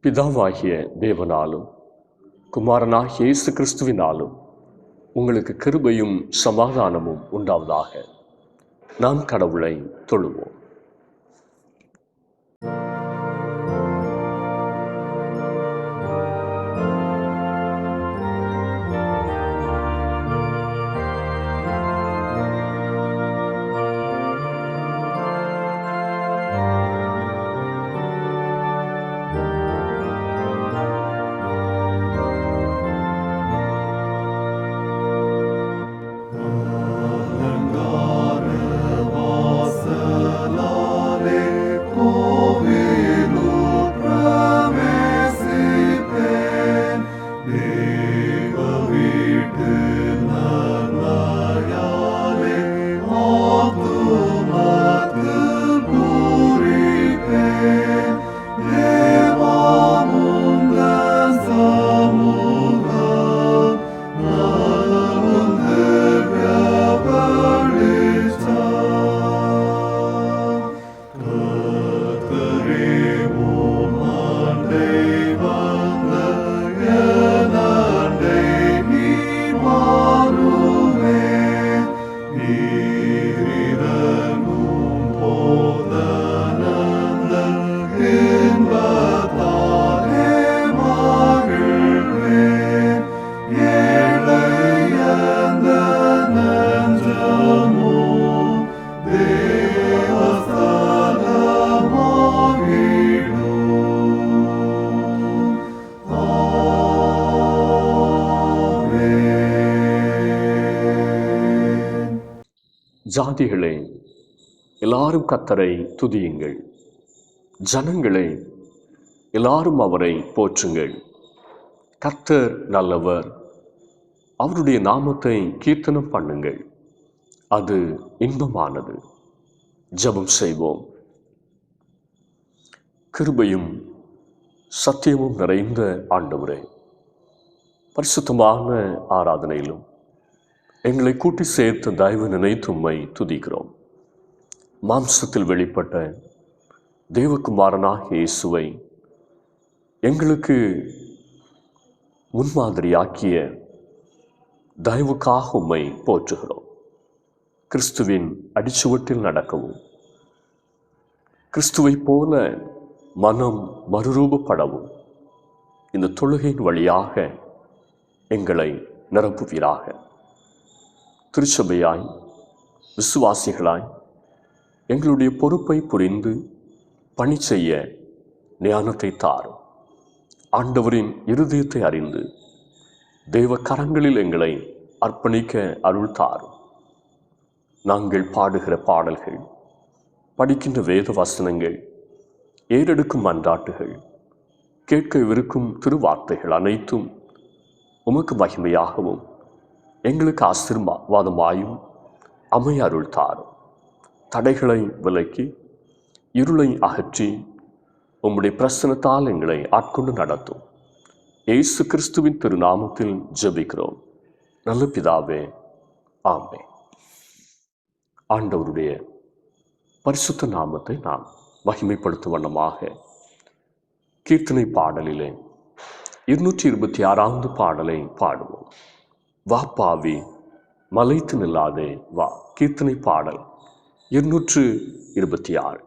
பிதாவாகிய தேவனாலும் குமாரனாகிய இயேசு கிறிஸ்துவினாலும் உங்களுக்கு கிருபையும் சமாதானமும் உண்டாவதாக. நாம் கடவுளை தொழுவோம். ஜாதிகளே, எல்லாரும் கர்த்தரை துதியுங்கள். ஜனங்களே, எல்லாரும் அவரை போற்றுங்கள். கர்த்தர் நல்லவர், அவருடைய நாமத்தை கீர்த்தனம் பண்ணுங்கள், அது இன்பமானது. ஜெபம் செய்வோம். கிருபையும் சத்தியமும் நிறைந்த ஆண்டவரே, பரிசுத்தமான ஆராதனையிலும் எங்களை கூட்டி சேர்த்து தயவு நினைத்து உம்மை துதிக்கிறோம். மாம்சத்தில் வெளிப்பட்ட தேவகுமாரனாகிய இயேசுவை எங்களுக்கு முன்மாதிரியாக்கிய தயவுக்காக உம்மை போற்றுகிறோம். கிறிஸ்துவின் அடிச்சுவட்டில் நடக்கவும், கிறிஸ்துவை போல மனம் மறுரூபப்படவும் இந்த தொழுகையின் வழியாக எங்களை நிரப்புவீராக. திருச்சபையாய், விசுவாசிகளாய் எங்களுடைய பொறுப்பை புரிந்து பணி செய்ய ஞானத்தை தாரும். ஆண்டவரின் இருதயத்தை அறிந்து தேவ கரங்களில் எங்களை அர்ப்பணிக்க அருள் தாரும். நாங்கள் பாடுகிற பாடல்கள், படிக்கின்ற வேத வசனங்கள், ஏறெடுக்கும் மன்றாட்டுகள், கேட்கவிருக்கும் திருவார்த்தைகள் அனைத்தும் உமக்கு மகிமையாகவும் எங்களுக்கு ஆசீர்வாதமாயும் அமைய அருள் தாரும். தடைகளை விலக்கி இருளை அகற்றி உம்முடைய பிரசன்னத்தால் எங்களை ஆட்கொண்டு நடத்தும். இயேசு கிறிஸ்துவின் திருநாமத்தில் ஜெபிக்கிறோம் நல்ல பிதாவே, ஆமென். ஆண்டவருடைய பரிசுத்த நாமத்தை நாம் மகிமைப்படுத்தும் வண்ணமாக கீர்த்தனை பாடலிலே 226வது பாடலை பாடுவோம். வா பாவி மலைத்து நில்லாதே வா. கீர்த்தனை பாடல் 226.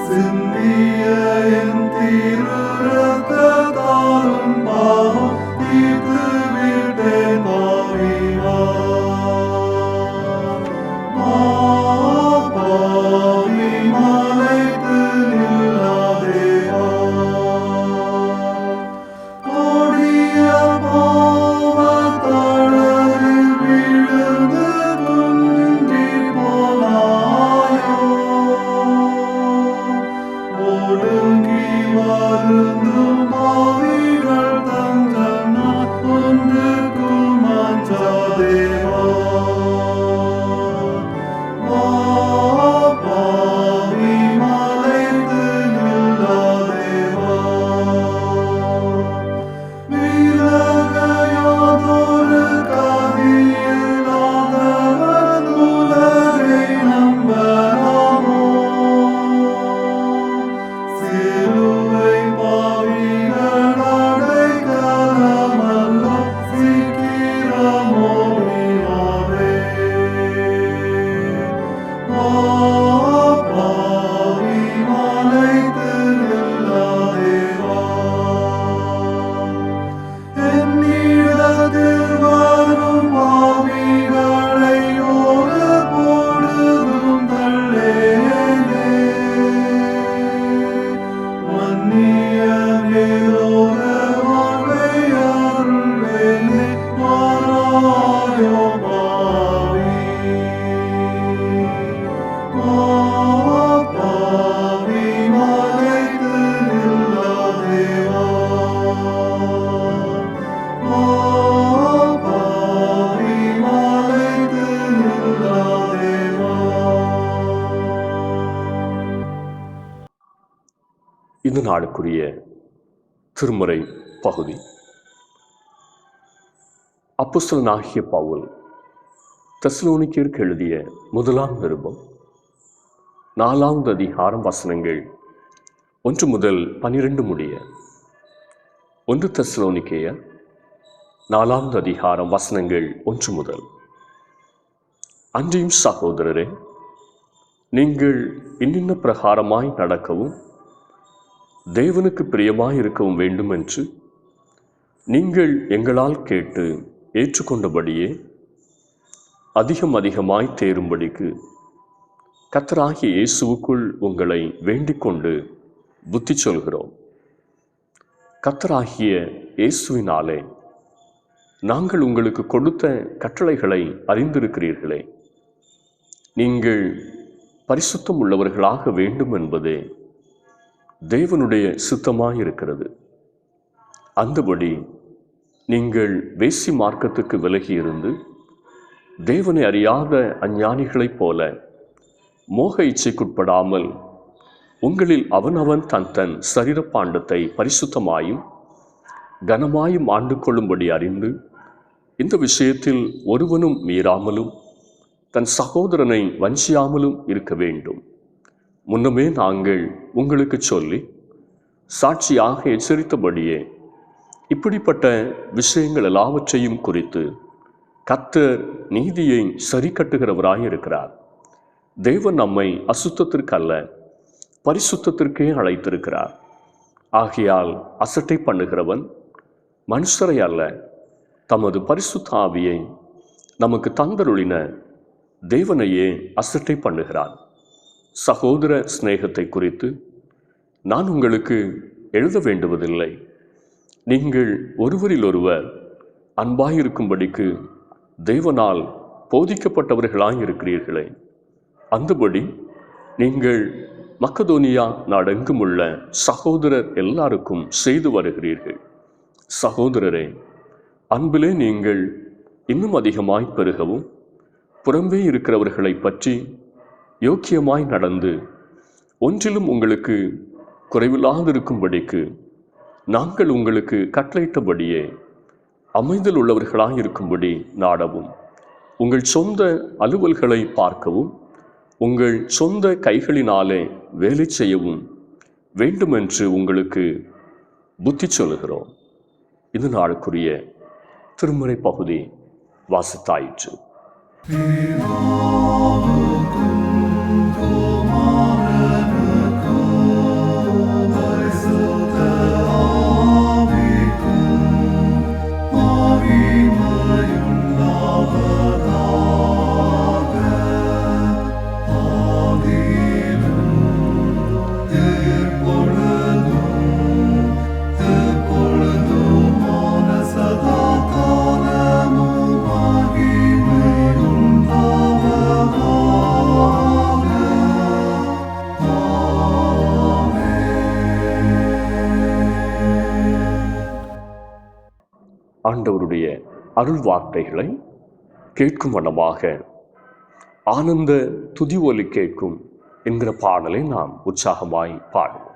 சிந்திய என் திரு ரத்தத்தாலும் பாவம் தீர்த்து விட்டேன் பாவிவா. பாவி மலைத்து நில்லாதேவா. கொடிய பாவத்தழலில் விழுந்து குன்றி போனாயோ. ஒடுங்கி வருந்தும் பாவிகள் தஞ்சம் ஒன்றுக்கும் அஞ்சாதேவா. பாவி மலைத்து நில்லாதேவா. விலகையாதொரு கதியில்லாதவன் உலகை நம்பலாமோ. சிலுவை பாவிகள் அடைக்கலமல்லோ, சீக்கிரமோ நீவாவே. பாவி மலைத்து நில்லாதேவா. என்னிடத்தில் வரும் பாவிகளை ஒரு பொழுதும் தள்ளேனே. மன்னிய மேலோக வாழ்வை அருள்வேனே, மாறாயோ பாவி. பாவி மலைத்து நில்லாதேவா. பாவி மலைத்து நில்லாதேவா. இந்த நாளுக்குரிய திருமறை பகுதி அப்போஸ்தலனாகிய பவுல் தெசலோனிக்கேயருக்கு எழுதிய முதலாம் நிருபம் 4வது அதிகாரம் வசனங்கள் 1 முதல் 12 முடிய. 1 தெசலோனிக்கேயர் 4வது அதிகாரம் வசனங்கள் 1 முதல். அன்றியும் சகோதரரே, நீங்கள் இன்னின்ன பிரகாரமாய் நடக்கவும் தேவனுக்கு பிரியமாய் இருக்கவும் வேண்டும் என்று நீங்கள் எங்களால் கேட்டு ஏற்றுக்கொண்டபடியே அதிகமாய் தேரும்படிக்கு கர்த்தராகிய இயேசுவுக்குள் உங்களை வேண்டிக் கொண்டு புத்தி சொல்கிறோம். கர்த்தராகிய இயேசுவினாலே நாங்கள் உங்களுக்கு கொடுத்த கட்டளைகளை அறிந்திருக்கிறீர்களே. நீங்கள் பரிசுத்தம் உள்ளவர்களாக வேண்டும் என்பதே தேவனுடைய சித்தமாயிருக்கிறது. அந்தபடி நீங்கள் வேசி மார்க்கத்துக்கு விலகியிருந்து தேவனை அறியாத அஞ்ஞானிகளைப் போல மோக இச்சைக்குட்படாமல் உங்களில் அவனவன் தன் தன் சரீர பாண்டத்தை பரிசுத்தமாயும் கனமாயும் ஆண்டு கொள்ளும்படி அறிந்து இந்த விஷயத்தில் ஒருவனும் மீறாமலும் தன் சகோதரனை வஞ்சியாமலும் இருக்க வேண்டும். முன்னமே நாங்கள் உங்களுக்கு சொல்லி சாட்சியாக எச்சரித்தபடியே இப்படிப்பட்ட விஷயங்கள் எல்லாவற்றையும் குறித்து கர்த்தர் நீதியை சரி கட்டுகிறவராயிருக்கிறார். தேவன் நம்மை அசுத்தத்திற்கு அல்ல பரிசுத்தத்திற்கே அழைத்திருக்கிறார். ஆகையால் அசட்டை பண்ணுகிறவன் மனுஷரை அல்ல, தமது பரிசுத்த ஆவியை நமக்கு தந்தருளின தேவனையே அசட்டை பண்ணுகிறார். சகோதர சிநேகத்தை குறித்து நான் உங்களுக்கு எழுத வேண்டுவதில்லை. நீங்கள் ஒருவரிலொருவர் அன்பாயிருக்கும்படிக்கு தேவனால் போதிக்கப்பட்டவர்களாயிருக்கிறீர்களே. அந்தபடி நீங்கள் மக்கதோனியா நாடெங்கும் உள்ள சகோதரர் எல்லாருக்கும் செய்து வருகிறீர்கள். சகோதரரே, அன்பிலே நீங்கள் இன்னும் அதிகமாய் பெருகவும் புறம்பே இருக்கிறவர்களை பற்றி யோக்கியமாய் நடந்து ஒன்றிலும் உங்களுக்கு குறைவில்லாதிருக்கும்படிக்கு நாங்கள் உங்களுக்கு கட்டளையிட்டபடியே அமைதல் உள்ளவர்களாயிருக்கும்படி நாடவும், உங்கள் சொந்த அலுவல்களை பார்க்கவும் உங்கள் சொந்த கைகளினாலே வேலை செய்யவும் வேண்டுமென்று உங்களுக்கு புத்தி சொல்லுகிறோம். இது நாளுக்குரிய திருமறை பகுதி வாசித்தாயிற்று. பிதாவுக்கும் குமாரனுக்கும் எப்பொழுதுமான சதா காலமும் மகிமை உண்டாவதாக. ஆண்டவருடைய அருள் வார்த்தைகளை கேட்கும் வண்ணமாக ஆனந்த துதி ஒலி கேட்கும் என்கிற பாடலை நாம் உற்சாகமாய் பாடுவோம்.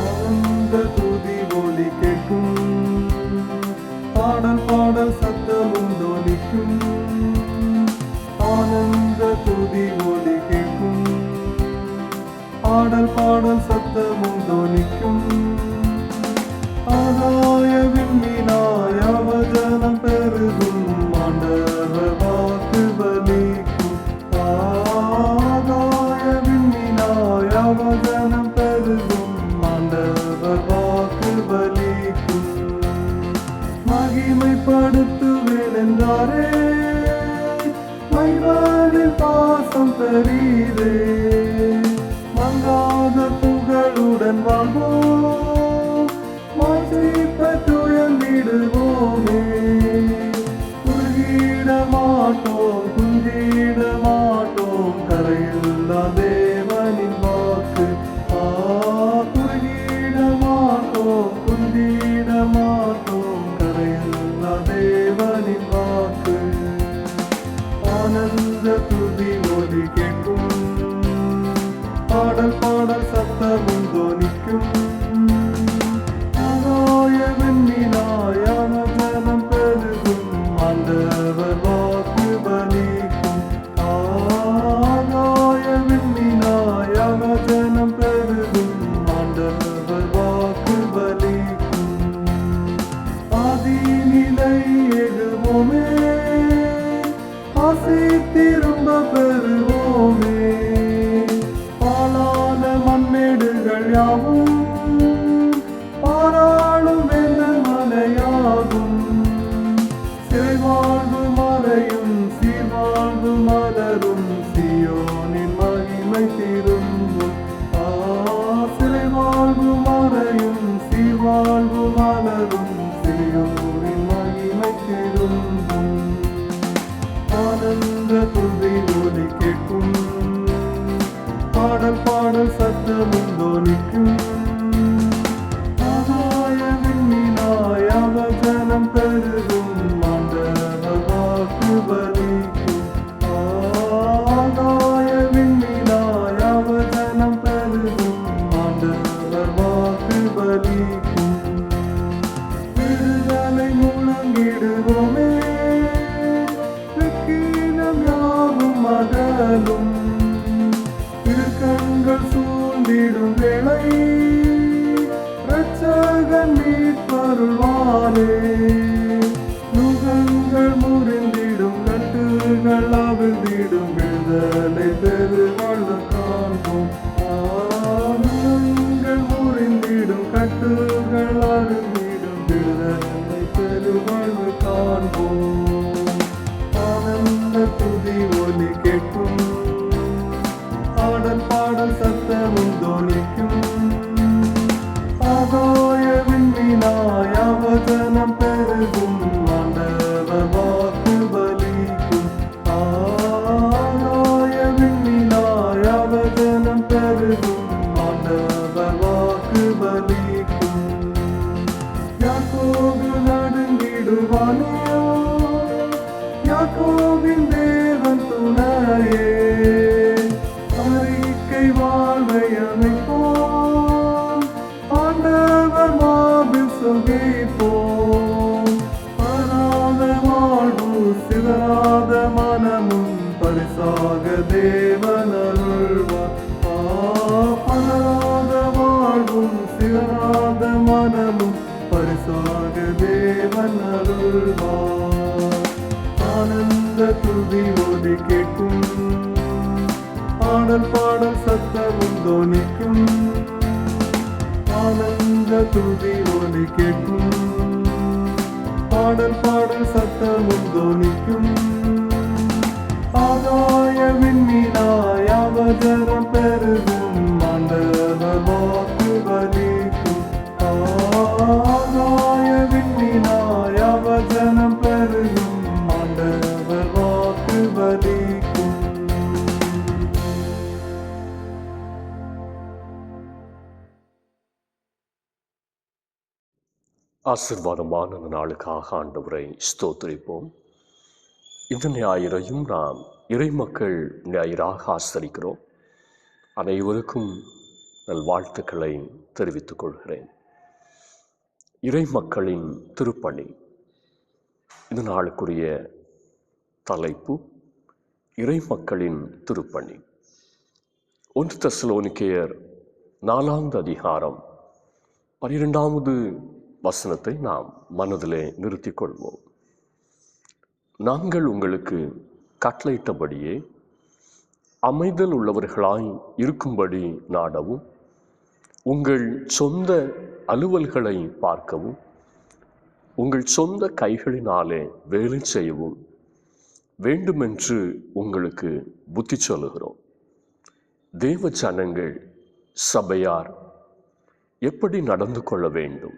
ஆனந்த துதி ஒலி கேட்கும், பாடல் பாடல் சத்தமும் தொனிக்கும். ஆனந்த துதி ஒலி கேட்கும், பாடல் பாடல் சத்தமும் தொனிக்கும். ஆகாய விண்மீனாய் அவதனம் பெருகும், ஆண்டவர் வாக்கு பலிக்கும். ஆகாய விண்மீனாய் அவதனம் பெருகும், ஆண்டவர் வாக்கு பலிக்கும். மகிமைப்படுத்துவேன் என்றாரே, மைவானில் பாசம் பெரிதே. மங்காத புகழுடன் வாழ்வோம், மாற்றி பெற்றுயர்ந்திடுவோமே. குறுகிட மாட்டோம், குந்திட மாட்டோம், கரையில்லா தேவனின் வாக்கு. குறுகிட மாட்டோம், குந்திட மாட்டோம், கரையில்லா தேவனின் வாக்கு. ஆனந்த துதி ஒலி கேட்கும், பாடல் பாடல் சத்தமும் தொனிக்கும். ஆகாய விண்மீனாய் அவதனம் பெருகும், ஆண்டவர் வாக்கு பலிக்கும். ஆகாய விண்மீனாய் அவதனம் பெருகும், ஆண்டவர் வாக்கு பலிக்கும். ஆதி நிலை எகுவோமே, ஆசை திரும்ப பெறுவோமே. பாலான மண்மேடுகள் யாவும் பாராளும் வேந்தன் மலையாகும். சிறைவாழ்வு மறையும், சீர்வாழ்வு மலரும், சியோனின் மகிமை திரும்பும். சிறைவாழ்வு மறையும், சீர்வாழ்வு மலரும், சியோனின் மகிமை திரும்பும். ஆனந்த துதி ஒலி கேட்கும், பாடல் பாடல் சத்தமும் தொனிக்கும். ஆகாய விண்மீனாய் அவதனம் பெருகும், ஆண்டவர் வாக்கு பலிக்கும். ஆகாய விண்மீனாய் அவதனம் பெருகும், ஆண்டவர் வாக்கு பலிக்கும். விடுதலை முழங்கிடுவோமே, வெட்கினம் யாவும் அகலும். திருக்கண்கள் சூழ்ந்திடும் வேளை, இரட்சகன் மீட்பருள்வாரே. நுகங்கள் முறிந்திடும், கட்டுகள் அவிழ்ந்திடும், விடுதலை பெருவாழ்வு காண்போம். நுகங்கள் முறிந்திடும், கட்டுகள் அவிழ்ந்திடும், விடுதலை பெருவாழ்வு காண்போம். ஆனந்த துதி ஒலி கேட்கும், பாடல் பாடல் சத்தமும் தொனிக்கும். ஆகாய விண்மீனாய் அவதனம் பெருகும், ஆண்டவர் வாக்கு பலிக்கும். ஆகாய விண்மீனாய் அவதனம் பெருகும், ஆண்டவர் வாக்கு பலிக்கும். யாக்கோபு நடுங்கிடுவானோ, யாக்கோபின் தேவன் துணையே. அறிக்கை வாழ்வை அமைப்போம், ஆண்டவர் மார்பில் சுகிப்போம். பராத வாழ்வு, சிதறாத மனமும், பரிசாக தேவன் அருள்வார். பராத வாழ்வும், சிதறாத மனமும், பரிசாக தேவன் அருள்வார். ஆனந்த துதி ஒலி கேட்கும், பாடல் பாடல் சத்தமும் தொனிக்கும். ஆனந்த துதி ஒலி கேட்கும், பாடல் பாடல் சத்தமும் தோனிக்கும். ஆகாய விண்மீனாய் அவதரம் பெருகும், ஆண்டவர் வாக்கு பலிக்கும். ஆகாய விண்மீனாய் அவதரம் பெருகும், ஆண்டவர் வாக்கு பலிக்கும். ஆசீர்வாதமான இந்த நாளுக்காக ஆண்டவரை ஸ்தோத்திரிப்போம். இந்த ஞாயிறையும் நாம் இறைமக்கள் ஞாயிறாக ஆசரிக்கிறோம். அனைவருக்கும் நல்வாழ்த்துக்களை தெரிவித்துக் கொள்கிறேன். இறைமக்களின் திருப்பணி. இந்த நாளுக்குரிய தலைப்பு இறைமக்களின் திருப்பணி. 1 தெசலோனிக்கேயர் 4 அதிகாரம் 12வது வசனத்தை நாம் மனதிலே நிறுத்திக் கொள்வோம். நாங்கள் உங்களுக்கு கட்டளையிட்டபடியே அமைதல் உள்ளவர்களாய் இருக்கும்படி நாடவும், உங்கள் சொந்த அலுவல்களை பார்க்கவும், உங்கள் சொந்த கைகளினாலே வேலை செய்யவும் வேண்டுமென்று உங்களுக்கு புத்தி சொல்லுகிறோம். தேவ ஜனங்கள், சபையார் எப்படி நடந்து கொள்ள வேண்டும்?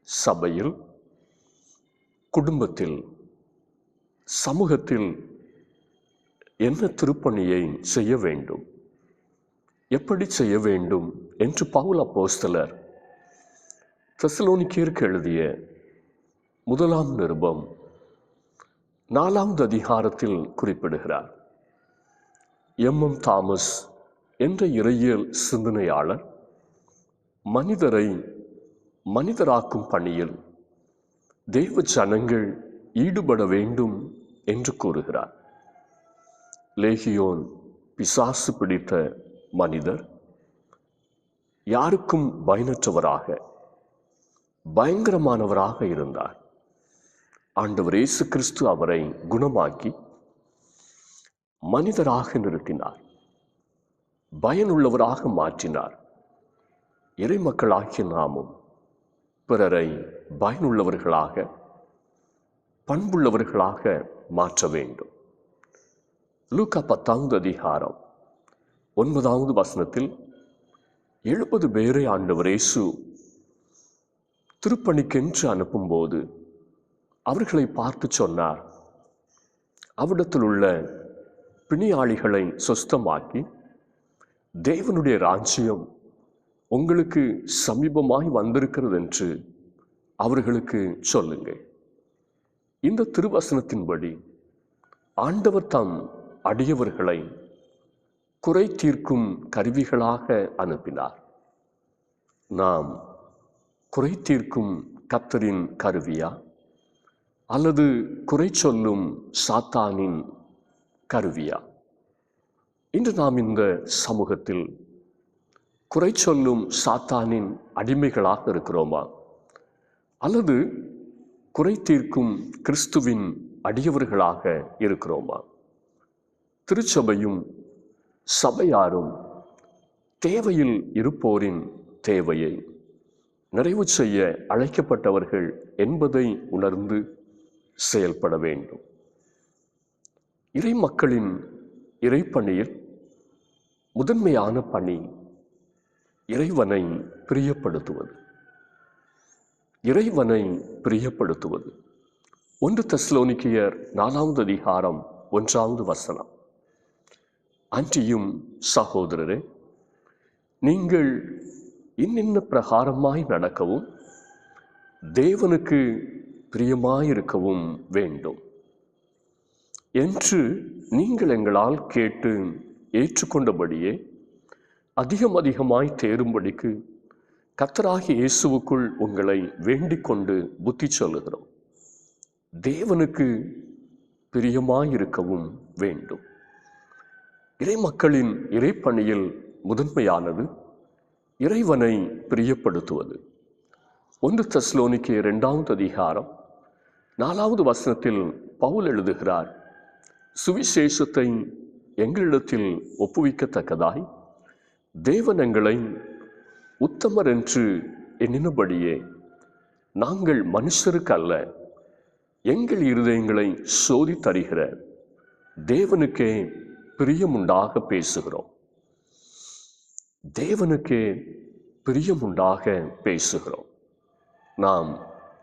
சபையில், குடும்பத்தில், சமூகத்தில் என்ன திருப்பணியை செய்ய வேண்டும், எப்படி செய்ய வேண்டும் என்று பவுல் அப்போஸ்தலர் தெசலோனிக்கேயருக்கு எழுதிய 1 நிருபம் 4வது அதிகாரத்தில் குறிப்பிடுகிறார். எம் தாமஸ் என்ற இறையியல் சிந்தனையாளர் மனிதரை மனிதராக்கும் பணியில் தேவ ஜனங்கள் ஈடுபட வேண்டும் என்று கூறுகிறார். லேகியோன் பிசாசு பிடித்த மனிதர் யாருக்கும் பயனற்றவராக, பயங்கரமானவராக இருந்தார். ஆண்டவர் இயேசு கிறிஸ்து அவரை குணமாக்கி மனிதராக நிறுத்தினார், பயனுள்ளவராக மாற்றினார். இறைமக்களாகிய நாமும் பிறரை பயனுள்ளவர்களாக, பண்புள்ளவர்களாக மாற்ற வேண்டும். லூக்கா 10வது அதிகாரம் 9வது வசனத்தில் 70 பேரை ஆண்டவர் இயேசு திருப்பணிக்கென்று அனுப்பும்போது அவர்களை பார்த்து சொன்னார், அவ்விடத்தில் உள்ள பிணியாளிகளை சுஸ்தமாக்கி, தேவனுடைய ராஜ்யம் உங்களுக்கு சமீபமாய் வந்திருக்கிறது என்று அவர்களுக்கு சொல்லுங்கள். இந்த திருவசனத்தின்படி ஆண்டவர் தம் அடியவர்களை குறை தீர்க்கும் கருவிகளாக அனுப்பினார். நாம் குறை தீர்க்கும் கர்த்தரின் கருவியா, அல்லது குறை சொல்லும் சாத்தானின் கருவியா? இன்று நாம் இந்த சமூகத்தில் குறை சொல்லும் சாத்தானின் அடிமைகளாக இருக்கிறோமா, அல்லது குறை தீர்க்கும் கிறிஸ்துவின் அடியவர்களாக இருக்கிறோமா? திருச்சபையும் சபையாரும் தேவையில் இருப்போரின் தேவையை நிறைவு செய்ய அழைக்கப்பட்டவர்கள் என்பதை உணர்ந்து செயல்பட வேண்டும். இறைமக்களின் இறைப்பணியில் முதன்மையான பணி இறைவனை பிரியப்படுத்துவது. இறைவனை பிரியப்படுத்துவது. 1 தெசலோனிக்கேயர் 4வது அதிகாரம் 1வது வசனம். அன்றியும் சகோதரரே, நீங்கள் இன்னின்ன பிரகாரமாய் நடக்கவும் தேவனுக்கு பிரியமாயிருக்கவும் வேண்டும் என்று நீங்கள் எங்களால் கேட்டு ஏற்றுக்கொண்டபடியே அதிகமாய் தேரும்படிக்கு கர்த்தராகிய இயேசுவுக்குள் உங்களை வேண்டிக் கொண்டு புத்தி சொல்லுகிறோம். தேவனுக்கு பிரியமாயிருக்கவும் வேண்டும். இறைமக்களின் இறைப்பணியில் முதன்மையானது இறைவனை பிரியப்படுத்துவது. 1 தெசலோனிக்கேயர் 2வது அதிகாரம் 4வது வசனத்தில் பவுல் எழுதுகிறார், சுவிசேஷத்தை எங்களிடத்தில் ஒப்புவிக்கத்தக்கதாய் தேவன் எங்களை உத்தமர் என்று எண்ணினபடியே நாங்கள் மனுஷருக்கு அல்ல, எங்கள் இருதயங்களை சோதித்தறிகிற தேவனுக்கே பிரியமுண்டாக பேசுகிறோம். தேவனுக்கே பிரியமுண்டாக பேசுகிறோம். நாம்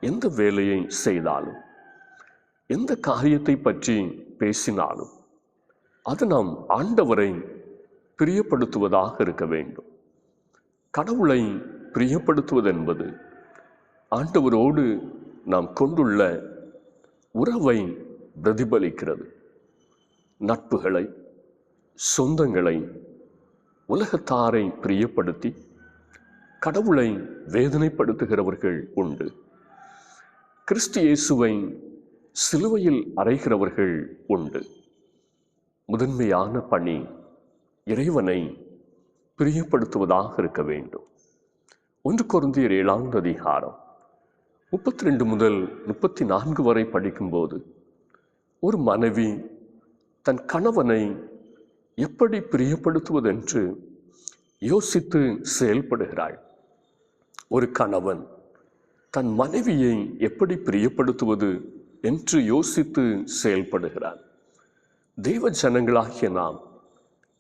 எந்த வேலையை செய்தாலும், எந்த காரியத்தை பற்றி பேசினாலும் அது நாம் ஆண்டவரை பிரியப்படுத்துவதாக இருக்க வேண்டும். கடவுளை பிரியப்படுத்துவதென்பது ஆண்டவரோடு நாம் கொண்டுள்ள உறவை பிரதிபலிக்கிறது. நட்புகளை, சொந்தங்களை, உலகத்தாரை பிரியப்படுத்தி கடவுளை வேதனைப்படுத்துகிறவர்கள் உண்டு. கிறிஸ்து இயேசுவை சிலுவையில் அறைகிறவர்கள் உண்டு. முதன்மையான பணி இறைவனை பிரியப்படுத்துவதாக இருக்க வேண்டும். 1 கொரிந்தியர் 7ஆம் அதிகாரம் 32 முதல் 34 வரை படிக்கும்போது ஒரு மனைவி தன் கணவனை எப்படி பிரியப்படுத்துவதென்று யோசித்து செயல்படுகிறாள். ஒரு கணவன் தன் மனைவியை எப்படி பிரியப்படுத்துவது என்று யோசித்து செயல்படுகிறான். தெய்வ ஜனங்களாகிய நாம்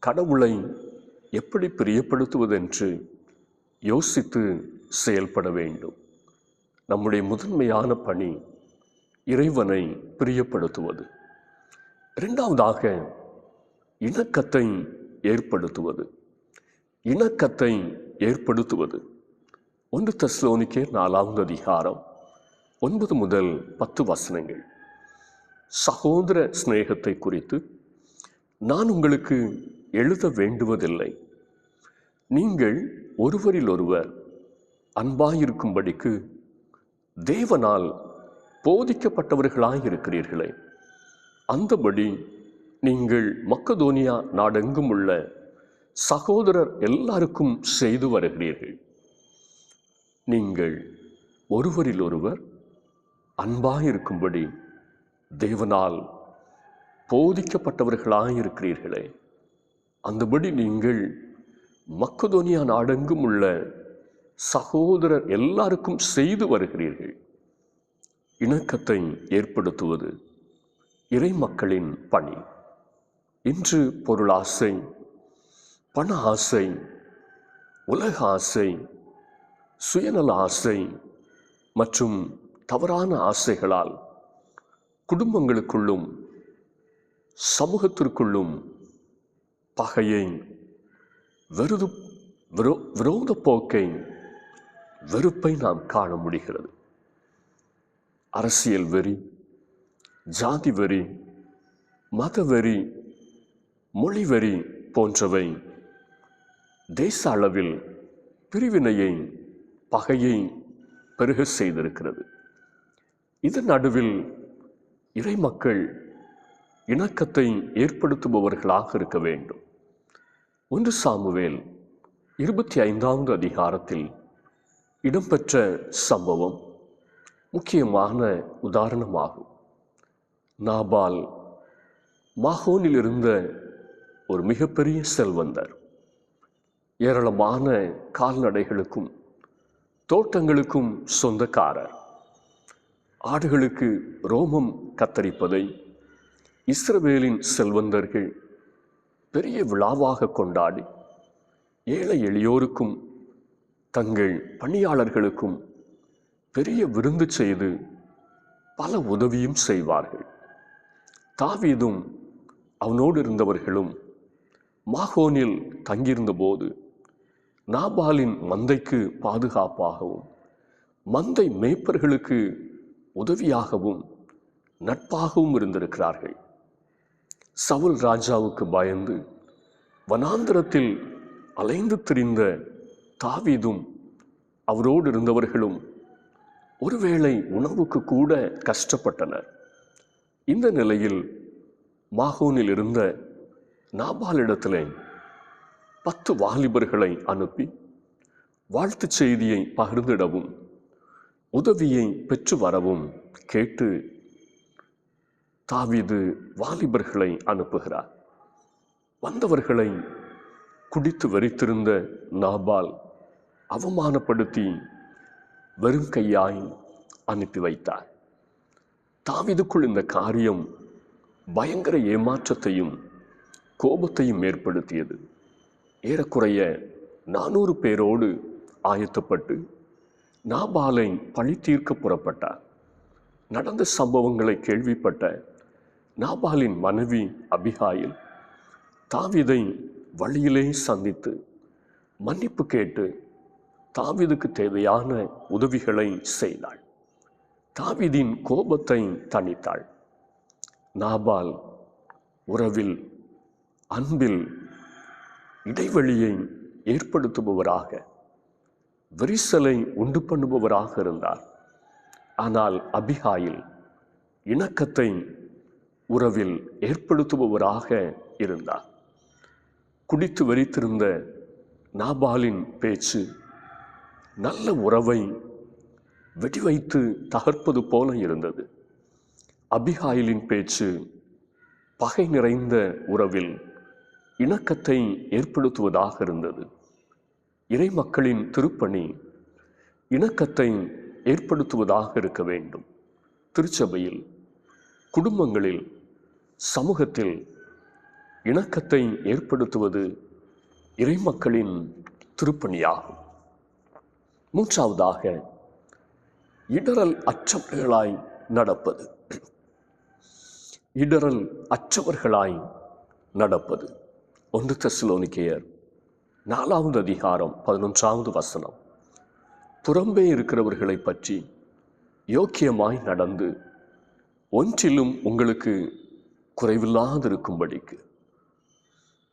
கடவுளை எப்படி பிரியப்படுத்துவதென்று யோசித்து செயல்பட வேண்டும். நம்முடைய முதன்மையான பணி இறைவனை பிரியப்படுத்துவது. இரண்டாவதாக இணக்கத்தை ஏற்படுத்துவது. இணக்கத்தை ஏற்படுத்துவது 1 தெசலோனிக்கேயர் 4ஆம் அதிகாரம் 9 முதல் 10 வசனங்கள். சகோதர சிநேகத்தை குறித்து நான் உங்களுக்கு எழுத வேண்டுவதில்லை, நீங்கள் ஒருவரில் ஒருவர் அன்பாயிருக்கும்படிக்கு தேவனால் போதிக்கப்பட்டவர்களாயிருக்கிறீர்களே, அந்தபடி நீங்கள் மக்கதோனியா நாடெங்கும் உள்ள சகோதரர் எல்லாருக்கும் செய்து வருகிறீர்கள். நீங்கள் ஒருவரில் ஒருவர் அன்பாயிருக்கும்படி தேவனால் போதிக்கப்பட்டவர்களாயிருக்கிறீர்களே, அந்தபடி நீங்கள் மக்கதோனியா நாடெங்கும் உள்ள சகோதரர் எல்லாருக்கும் செய்து வருகிறீர்கள். இணக்கத்தை ஏற்படுத்துவது இறை மக்களின் பணி. இன்று பொருளாசை, பண ஆசை, உலக ஆசை, சுயநல ஆசை மற்றும் தவறான ஆசைகளால் குடும்பங்களுக்குள்ளும் சமூகத்திற்குள்ளும் பகையை, விரோத போக்கை, வெறுப்பை நாம் காண முடிகிறது. அரசியல் வெறி, ஜாதி வெறி, மத வெறி, மொழி வெறி போன்றவை தேச அளவில் பிரிவினையை, பகையை பெருக செய்திருக்கிறது. இதன் நடுவில் இறை மக்கள் இணக்கத்தை ஏற்படுத்துபவர்களாக இருக்க வேண்டும். 1 சாமுவேல் 25ஆம் அதிகாரத்தில் இடம்பெற்ற சம்பவம் முக்கியமான உதாரணமாகும். நாபால் மாகோனில் இருந்த ஒரு மிகப்பெரிய செல்வந்தர். ஏராளமான கால்நடைகளுக்கும் தோட்டங்களுக்கும் சொந்தக்காரர். ஆடுகளுக்கு ரோமம் கத்தரிப்பதை இஸ்ரவேலின் செல்வந்தர்கள் பெரிய விழாவாக கொண்டாடி ஏழை எளியோருக்கும் தங்கள் பணியாளர்களுக்கும் பெரிய விருந்து செய்து பல உதவியும் செய்வார்கள். தாவீதும் அவனோடு இருந்தவர்களும் மாகோனில் தங்கியிருந்த போது நாபாலின் மந்தைக்கு பாதுகாப்பாகவும் மந்தை மேய்ப்பர்களுக்கு உதவியாகவும் நட்பாகவும் இருந்திருக்கிறார்கள். சவுல் ராஜாவுக்கு பயந்து வனாந்திரத்தில் அலைந்து திரிந்த தாவீதும் அவரோடு இருந்தவர்களும் ஒருவேளை உணவுக்கு கூட கஷ்டப்பட்டனர். இந்த நிலையில் மாகோனில் இருந்த நாபாலிடத்திலே 10 வாலிபர்களை அனுப்பி வாழ்த்து செய்தியை பகிர்ந்திடவும் உதவியை பெற்று வரவும் கேட்டு தாவீது வாலிபர்களை அனுப்புகிறார். வந்தவர்களை குடித்து வெறித்திருந்த நாபால் அவமானப்படுத்தி வெறும் கையாய் அனுப்பி வைத்தார். தாவீதுக்குள் இந்த காரியம் பயங்கர ஏமாற்றத்தையும் கோபத்தையும் ஏற்படுத்தியது. ஏறக்குறைய 400 பேரோடு ஆயத்தப்பட்டு நாபாலை பழி தீர்க்க புறப்பட்டார். நடந்த சம்பவங்களை கேள்விப்பட்ட நாபாலின் மனைவி அபிகாயில் தாவீதை வழியிலே சந்தித்து மன்னிப்பு கேட்டு தாவீதுக்கு தேவையான உதவிகளை செய்தாள். தாவீதின் கோபத்தை தணித்தாள். நாபால் உறவில், அன்பில் இடைவெளியை ஏற்படுத்துபவராக, விரிசலை உண்டு பண்ணுபவராக இருந்தார். ஆனால் அபிகாயில் இணக்கத்தை உறவில் ஏற்படுத்துபவராக இருந்தார். குடித்து வெறித்திருந்த நாபாலின் பேச்சு நல்ல உறவை வெடிவைத்து தகர்ப்பது போல இருந்தது. அபிகாயிலின் பேச்சு பகை நிறைந்த உறவில் இணக்கத்தை ஏற்படுத்துவதாக இருந்தது. இறை மக்களின் திருப்பணி இணக்கத்தை ஏற்படுத்துவதாக இருக்க வேண்டும். திருச்சபையில், குடும்பங்களில், சமூகத்தில் இணக்கத்தை ஏற்படுத்துவது இறை மக்களின் திருப்பணியாகும். மூன்றாவதாக, இடரல் அற்றவர்களாய் நடப்பது. இடரல் அற்றவர்களாய் நடப்பது. 1 தெசலோனிக்கேயர் 4வது அதிகாரம் 11வது வசனம். புறம்பே இருக்கிறவர்களை பற்றி யோக்கியமாய் நடந்து ஒன்றிலும் உங்களுக்கு குறைவில்லாதிருக்கும்படிக்கு.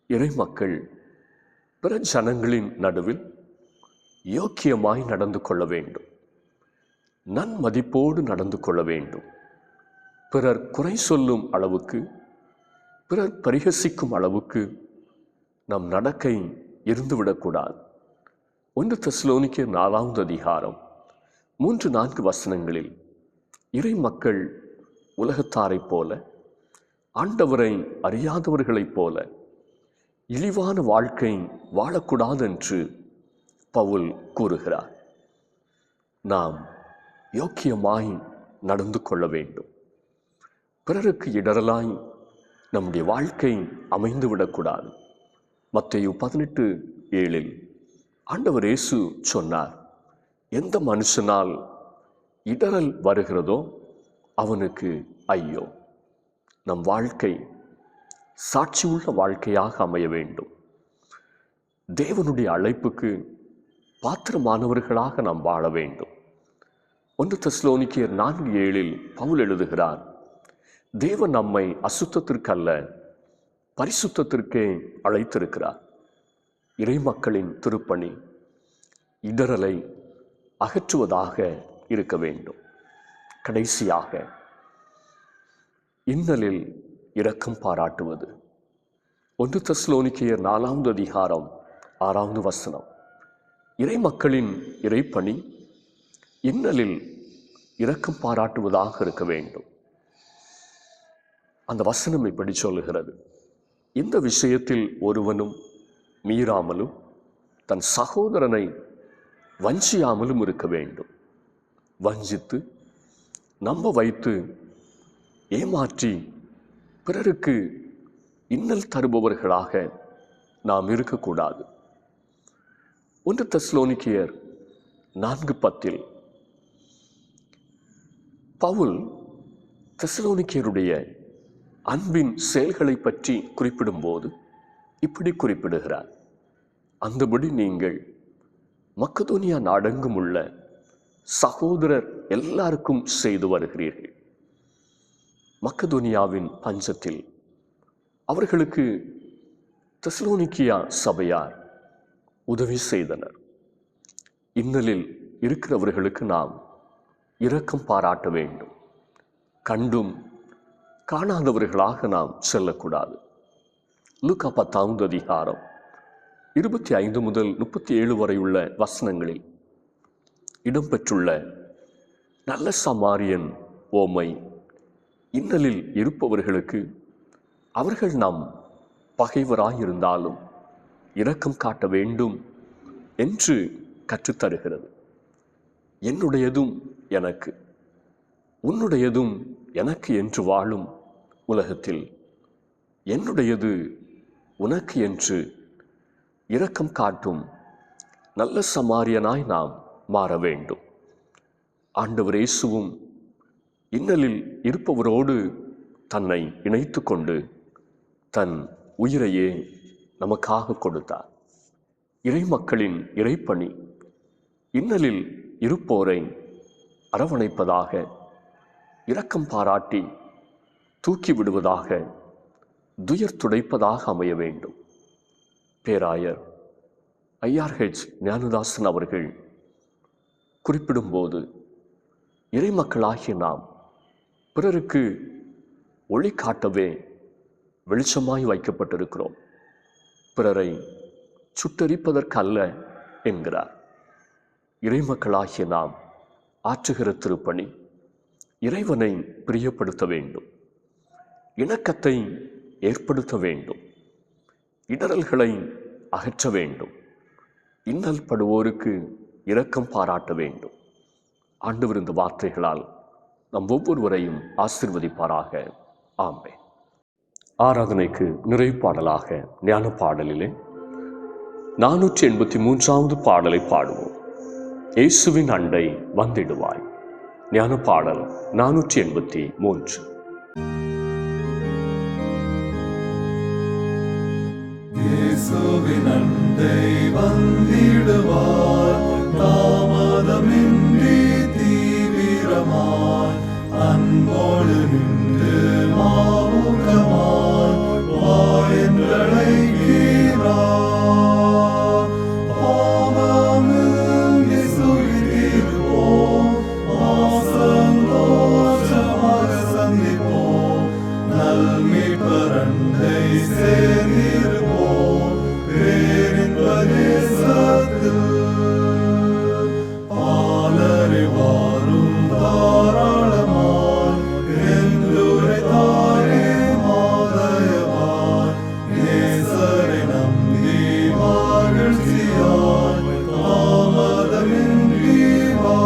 இறை மக்கள் பிற ஜனங்களின் நடுவில் யோக்கியமாய் நடந்து கொள்ள வேண்டும். நன்மதிப்போடு நடந்து கொள்ள வேண்டும். பிறர் குறை சொல்லும் அளவுக்கு, பிறர் பரிகசிக்கும் அளவுக்கு நம் நடக்கை இருந்துவிடக்கூடாது. 1 தெசலோனிக்கேயர் 4வது அதிகாரம் 3-4 வசனங்களில் இறை மக்கள் உலகத்தாரைப் போல, ஆண்டவரை அறியாதவர்களைப் போல இழிவான வாழ்க்கை வாழக்கூடாது என்று பவுல் கூறுகிறார். நாம் யோக்கியமாய் நடந்து கொள்ள வேண்டும். பிறருக்கு இடரலாய் நம்முடைய வாழ்க்கை அமைந்துவிடக்கூடாது. மத்தேயு 18:7 ஆண்டவர் இயேசு சொன்னார், எந்த மனுஷனால் இடரல் வருகிறதோ அவனுக்கு ஐயோ. நம் வாழ்க்கை சாட்சியுள்ள வாழ்க்கையாக அமைய வேண்டும். தேவனுடைய அழைப்புக்கு பாத்திரமானவர்களாக நாம் வாழ வேண்டும். 1 தெசலோனிக்கேயர் 4:7 பவுல் எழுதுகிறார், தேவன் நம்மை அசுத்தத்திற்கல்ல பரிசுத்தத்திற்கே அழைத்திருக்கிறார். இறை மக்களின் திருப்பணி இடரலை அகற்றுவதாக இருக்க வேண்டும். கடைசியாக, இன்னலில் இரக்கம் பாராட்டுவது. 1 தெசலோனிக்கேயர் 4வது அதிகாரம் 6வது வசனம். இறை மக்களின் இறைப்பணி இன்னலில் இரக்கம் பாராட்டுவதாக இருக்க வேண்டும். அந்த வசனம் இப்படி சொல்லுகிறது, இந்த விஷயத்தில் ஒருவனும் மீறாமலும் தன் சகோதரனை வஞ்சியாமலும் இருக்க வேண்டும். வஞ்சித்து, நம்ப வைத்து, ஏமாற்றி பிறருக்கு இன்னல் தருபவர்களாக நாம் இருக்கக்கூடாது. 1 தெசலோனிக்கேயர் 4:10 பவுல் தெசலோனிக்கேயருடைய அன்பின் செயல்களை பற்றி குறிப்பிடும்போது இப்படி குறிப்பிடுகிறார், அந்தபடி நீங்கள் மக்கதோனியா நாடெங்கும் உள்ள சகோதரர் எல்லாருக்கும் செய்து வருகிறீர்கள். மக்கதோனியாவின் பஞ்சத்தில் அவர்களுக்கு தெசலோனிக்கியா சபையார் உதவி செய்தனர். இன்னலில் இருக்கிறவர்களுக்கு நாம் இரக்கம் பாராட்ட வேண்டும். கண்டும் காணாதவர்களாக நாம் செல்லக்கூடாது. லூக்கா 10வது அதிகாரம் 25 முதல் 37 வரை உள்ள வசனங்களில் இடம்பெற்றுள்ள நல்ல சமாரியன் ஓமை இன்னலில் இருப்பவர்களுக்கு அவர்கள் நம் பகைவராயிருந்தாலும் இரக்கம் காட்ட வேண்டும் என்று கற்றுத்தருகிறது. என்னுடையதும் எனக்கு, உன்னுடையதும் எனக்கு என்று வாழும் உலகத்தில் என்னுடையது உனக்கு என்று இரக்கம் காட்டும் நல்ல சமாரியனாய் நாம் மாற வேண்டும். ஆண்டவர் இயேசுவும் இன்னலில் இருப்பவரோடு தன்னை இணைத்து கொண்டு தன் உயிரையே நமக்காக கொடுத்தார். இறைமக்களின் இறைப்பணி இன்னலில் இருப்போரை அரவணைப்பதாக, இரக்கம் பாராட்டி தூக்கி விடுவதாக, துயர் துடைப்பதாக அமைய வேண்டும். பேராயர் IRH ஞானதாசன் அவர்கள் குறிப்பிடும்போது, இறைமக்களாகிய நாம் பிறருக்கு ஒளி காட்டவே வெளிச்சமாய் வைக்கப்பட்டிருக்கிறோம், பிறரை சுட்டரிப்பதற்கல்ல என்கிறார். இறைமக்களாகிய நாம் ஆற்றுகிற திருப்பணி இறைவனை பிரியப்படுத்த வேண்டும், இணக்கத்தை ஏற்படுத்த வேண்டும், இடரல்களை அகற்ற வேண்டும், இன்னல் படுவோருக்கு இரக்கம் பாராட்ட வேண்டும். ஆண்டவர் இந்த வார்த்தைகளால் நம் ஒவ்வொருவரையும் ஆசீர்வதிப்பாராக. ஆமென். ஆராதனைக்கு நிறைப்பாடலாக ஞான பாடலிலே 483வது பாடலை பாடுவோம். இயேசுவின் அண்டை வந்திடுவாய். ஞான பாடல் 483. இயேசுவின் அண்டை வந்திடுவாய், தாமதமின்றி தீவிரமாய் அன்போடு நின்று மாமுகமாய் வாயன்றழைக்கிறார். பாவமில் இயேசுவிலிருப்போம், சந்தோஷமாக சந்திப்போம், நல்மீட்பர் அண்டை சேர்ந்திருப்போம் பேரின்ப தேசத்தில். பாலறிவாரும் தாராளமாய் என்றுரைத்தாரே மாதயவாய், நேசரை நம்பி மகிழ்ச்சியாய் தாமதமின்றி வா.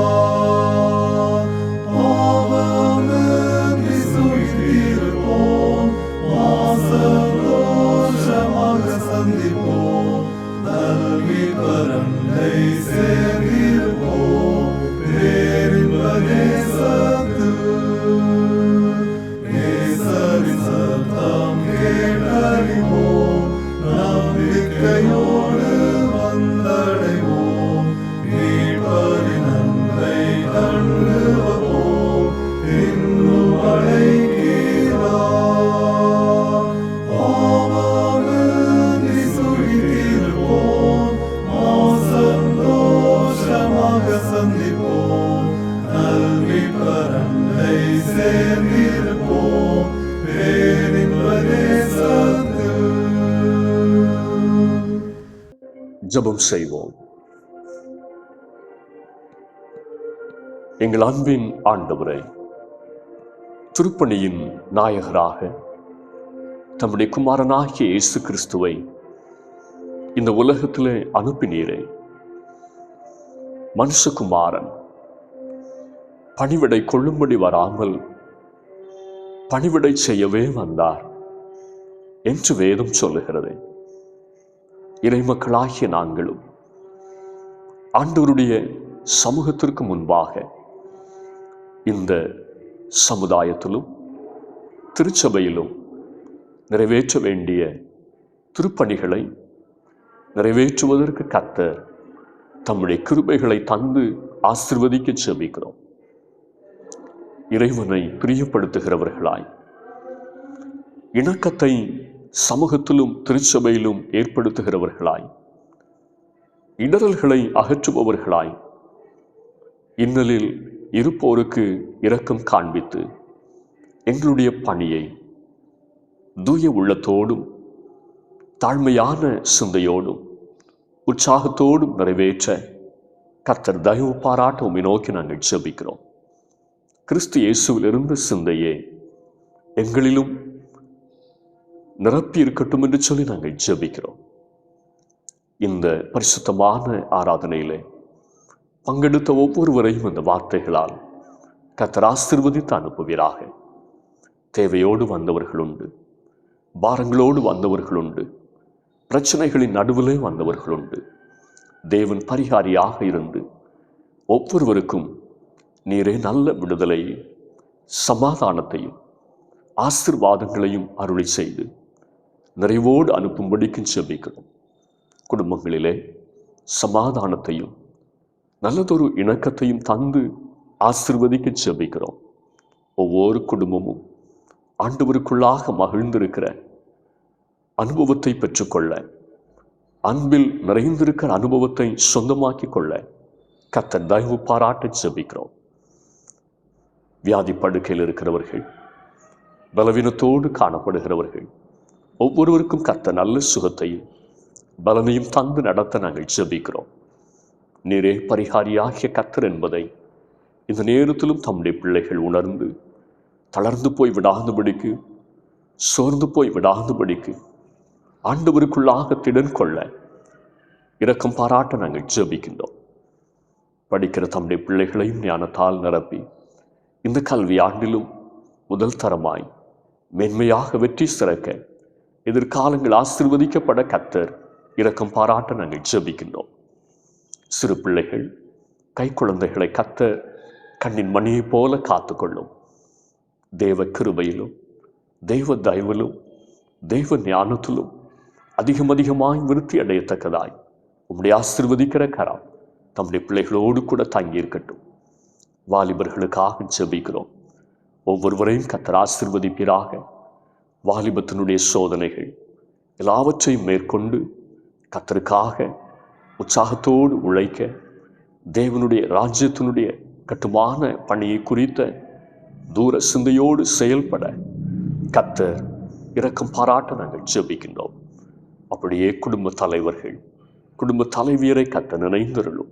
பாவமின்றி சுகித்திருப்போம், சந்தோஷமாக சந்திப்போம், நல்மீட்பர் அண்டை சேர்ந்திருப்போம் பேரின்ப தேசத்தில். நேசரின் சத்தம் கேட்டறிவோம், நம்பிக்கையோடு வந்தடைவோம், மீட்பரின் அன்பை கண்டு வருவோம் இன்னும் அழைக்கிறார். பாவமின்றி சுகித்திருப்போம், சந்தோஷமாக சந்திப்போம், நல்மீட்பர் அண்டை சேர்ந்திருப்போம் பேரின்ப தேசத்தில். ஜெபம் செய்வோம். எங்கள் அன்பின் ஆண்டவரே, திருப்பணியின் நாயகராக தம்முடைய குமாரனாகிய இயேசு கிறிஸ்துவை இந்த உலகத்திலே அனுப்பினீரே. மனுஷகுமாரன் பணிவிடை கொள்ளும்படி வராமல் பணிவிடை செய்யவே வந்தார் என்று வேதம் சொல்லுகிறது. இறைமக்களாகிய நாங்களும் ஆண்டவருடைய சமூகத்திற்கு முன்பாக இந்த சமுதாயத்திலும் திருச்சபையிலும் நிறைவேற்ற வேண்டிய திருப்பணிகளை நிறைவேற்றுவதற்கு கர்த்தர் தம்முடைய கிருபைகளை தந்து ஆசீர்வதிக்க ஜெபிக்கிறோம். இறைவனை பிரியப்படுத்துகிறவர்களாய், இணக்கத்தை சமூகத்திலும் திருச்சபையிலும் ஏற்படுத்துகிறவர்களாய், இடரல்களை அகற்றுபவர்களாய், இன்னலில் இருப்போருக்கு இரக்கம் காண்பித்து எங்களுடைய பணியை தூய உள்ளத்தோடும் தாழ்மையான சிந்தையோடும் உற்சாகத்தோடும் நிறைவேற்ற கர்த்தர் தயவு பாராட்ட உம்மை நோக்கி நாங்கள் ஜெபிக்கிறோம். கிறிஸ்து இயேசுவில் இருந்த சிந்தையே எங்களிலும் நிரப்பி இருக்கட்டும் என்று சொல்லி நாங்கள் ஜெபிக்கிறோம். இந்த பரிசுத்தமான ஆராதனையிலே பங்கெடுத்த ஒவ்வொருவரையும் இந்த வார்த்தைகளால் கர்த்தர் ஆசீர்வதித்து அனுப்புவீராக. தேவையோடு வந்தவர்கள் உண்டு, பாரங்களோடு வந்தவர்கள் உண்டு, பிரச்சனைகளின் நடுவிலே வந்தவர்கள் உண்டு. தேவன் பரிகாரியாக இருந்து ஒவ்வொருவருக்கும் நீரே நல்ல விடுதலையும் சமாதானத்தையும் ஆசீர்வாதங்களையும் அருளி செய்து நிறைவோடு அனுப்பும்படிக்கும் ஜெபிக்கிறோம். குடும்பங்களிலே சமாதானத்தையும் நல்லதொரு இணக்கத்தையும் தந்து ஆசீர்வதிக்க ஜெபிக்கிறோம். ஒவ்வொரு குடும்பமும் ஆண்டவருக்குள்ளாக மகிழ்ந்திருக்கிற அனுபவத்தை பெற்றுக்கொள்ள, அன்பில் நிறைந்திருக்கிற அனுபவத்தை சொந்தமாக்கி கொள்ள கர்த்தர் தயவு பாராட்ட ஜெபிக்கிறோம். வியாதி படுக்கையில் இருக்கிறவர்கள், பலவீனத்தோடு காணப்படுகிறவர்கள் ஒவ்வொருவருக்கும் கர்த்தர் நல்ல சுகத்தையும் பலனையும் தந்து நடத்த நாங்கள் ஜெபிக்கிறோம். நீரே பரிகாரியாகிய கர்த்தர் என்பதை இந்த நேரத்திலும் தம்முடைய பிள்ளைகள் உணர்ந்து தளர்ந்து போய் விடாதபடிக்கு, சோர்ந்து போய் விடாதபடிக்கு ஆண்டவருக்குள்ளாக திடன் கொள்ள இரக்கம் பாராட்ட நாங்கள் ஜெபிக்கின்றோம். படிக்கிற தம்முடைய பிள்ளைகளையும் ஞானத்தால் நிரப்பி இந்த கல்வி ஆண்டிலும் முதல் தரமாய் மென்மையாக வெற்றி சிறக்க எதிர்காலங்கள் ஆசீர்வதிக்கப்பட கர்த்தர் இரக்கம் பாராட்ட நாங்கள் ஜெபிக்கின்றோம். சிறு பிள்ளைகள், கை குழந்தைகளை கர்த்தர் கண்ணின் மணியைப் போல காத்துக்கொள்ளும். தேவ கிருபையிலும் தெய்வ தயவிலும் தெய்வ ஞானத்திலும் அதிகமாய் விருத்தி அடையத்தக்கதாய் உம்முடைய ஆசீர்வதிக்கிற கரம் தம்முடைய பிள்ளைகளோடு கூட தங்கியிருக்கட்டும். வாலிபர்களுக்காக ஜெபிக்கிறோம். ஒவ்வொருவரையும் கர்த்தர் ஆசீர்வதிப்பீராக. வாலிபத்தினுடைய சோதனைகள் எல்லாவற்றையும் மேற்கொண்டு கர்த்தருக்காக உற்சாகத்தோடு உழைக்க, தேவனுடைய ராஜ்யத்தினுடைய கட்டுமான பணியை குறித்த தூர சிந்தையோடு செயல்பட கர்த்தர் இரக்கம் பாராட்ட நாங்கள் ஜெபிக்கின்றோம். அப்படியே குடும்ப தலைவர்கள், குடும்ப தலைவியரை கர்த்தர் நினைந்தருளும்.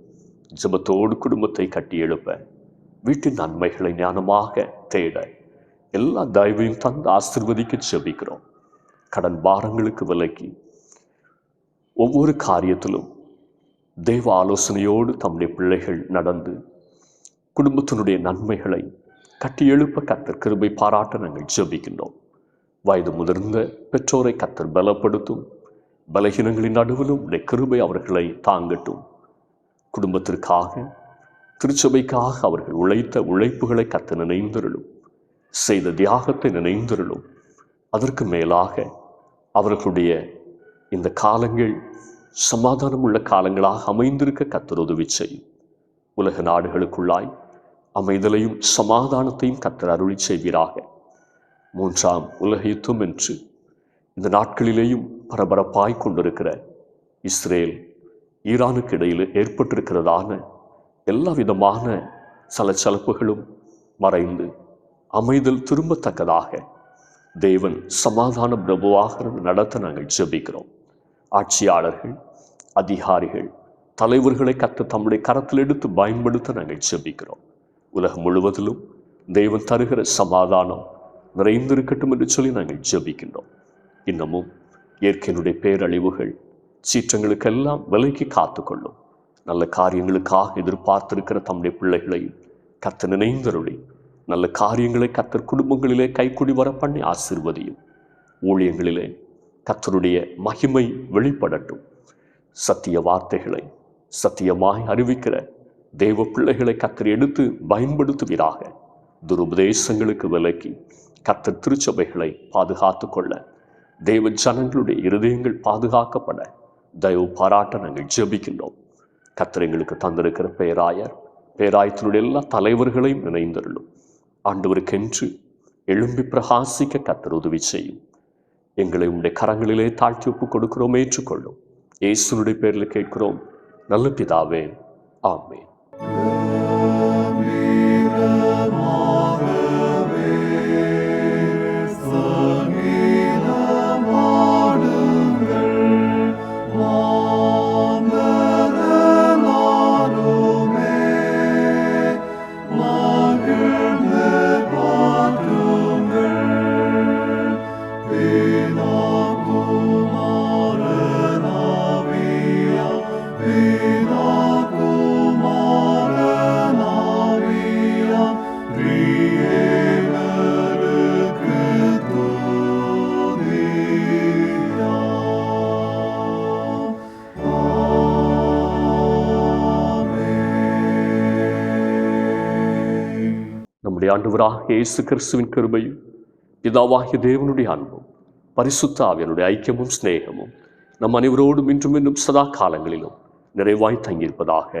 ஜெபத்தோடு குடும்பத்தை கட்டி எழுப்ப, வீட்டின் நன்மைகளை ஞானமாக தேட எல்லா தயவையும் தந்து ஆசீர்வதிக்க ஜெபிக்கிறோம். கடன் பாரங்களுக்கு விலக்கி ஒவ்வொரு காரியத்திலும் தெய்வ ஆலோசனையோடு தம்முடைய பிள்ளைகள் நடந்து குடும்பத்தினுடைய நன்மைகளை கட்டி எழுப்ப கர்த்தர் கிருபை பாராட்ட நாங்கள் ஜெபிக்கின்றோம். வயது முதிர்ந்த பெற்றோரை கர்த்தர் பலப்படுத்தும். பலகீனங்களின் நடுவிலும் உடைய கிருபை அவர்களை தாங்கட்டும். குடும்பத்திற்காக, திருச்சபைக்காக அவர்கள் உழைத்த உழைப்புகளை கர்த்தர் நினைந்தருளும். செய்த தியாகத்தை நினைந்தருளும். அதற்கு மேலாக அவர்களுடைய இந்த காலங்கள் சமாதானம் உள்ள காலங்களாக அமைந்திருக்க கர்த்தர் உதவி செய்யும். உலக நாடுகளுக்குள்ளாய் அமைதலையும் சமாதானத்தையும் கர்த்தர் அருளி செய்வீராக. 3ஆம் உலக யுத்தம் என்று இந்த நாட்களிலேயும் பரபரப்பாய் கொண்டிருக்கிற இஸ்ரேல் ஈரானுக்கு இடையில் ஏற்பட்டிருக்கிறதான எல்லா விதமான சலச்சலப்புகளும் மறைந்து அமைதல் திரும்பத்தக்கதாக தேவன் சமாதான பிரபுவாக நடத்த நாங்கள் ஜெபிக்கிறோம். ஆட்சியாளர்கள், அதிகாரிகள், தலைவர்களை கர்த்தர் தம்முடைய கரத்தில் எடுத்து பயன்படுத்த நாங்கள் ஜெபிக்கிறோம். உலகம் முழுவதிலும் தேவன் தருகிற சமாதானம் நிறைந்திருக்கட்டும் என்று சொல்லி நாங்கள் ஜெபிக்கின்றோம். இன்னமும் இயற்கையினுடைய பேரழிவுகள், சீற்றங்களுக்கெல்லாம் விலைக்கு காத்துக்கொள்ளும். நல்ல காரியங்களுக்காக எதிர்பார்த்திருக்கிற தம்முடைய பிள்ளைகளையும் கர்த்தர் நினைந்தருளி நல்ல காரியங்களை கர்த்தர் குடும்பங்களிலே கைக்குடி வர பண்ணி ஆசீர்வதியும். ஊழியங்களிலே கர்த்தருடைய மகிமை வெளிப்படட்டும். சத்திய வார்த்தைகளை சத்தியமாய் அறிவிக்கிற தேவ பிள்ளைகளை கர்த்தர் எடுத்து பயன்படுத்துவீராக. துருபதேசங்களுக்கு விலக்கி கர்த்தர் திருச்சபைகளை பாதுகாத்து கொள்ள, தேவ ஜனங்களுடைய இருதயங்கள் பாதுகாக்கப்பட தயவு பாராட்ட நாங்கள் ஜெபிக்கின்றோம். கர்த்தர் எங்களுக்கு தந்திருக்கிற பேராயத்தினுடைய எல்லா தலைவர்களையும் நினைந்தருளும். ஆண்டவருக்கென்று எழும்பி பிரகாசிக்க கர்த்தர் உதவி செய்யும். எங்களை உடைய கரங்களிலே தாழ்த்தி ஒப்பு கொடுக்கிறோம், ஏற்றுக்கொள்ளும். இயேசுனுடைய பேரில் கேட்கிறோம் நல்ல பிதாவே, ஆமென். Vina Kumara நம்முடைய ஆண்டவராக இயேசு கிறிஸ்துவின் கிருபையும் பிதாவாகிய தேவனுடைய அன்பும் பரிசுத்த ஆவியானுடைய ஐக்கியமும் சிநேகமும் நம் அனைவரோடும் இன்றும் இன்னும் சதா காலங்களிலும் நிறைவாய் தங்கியிருப்பதாக.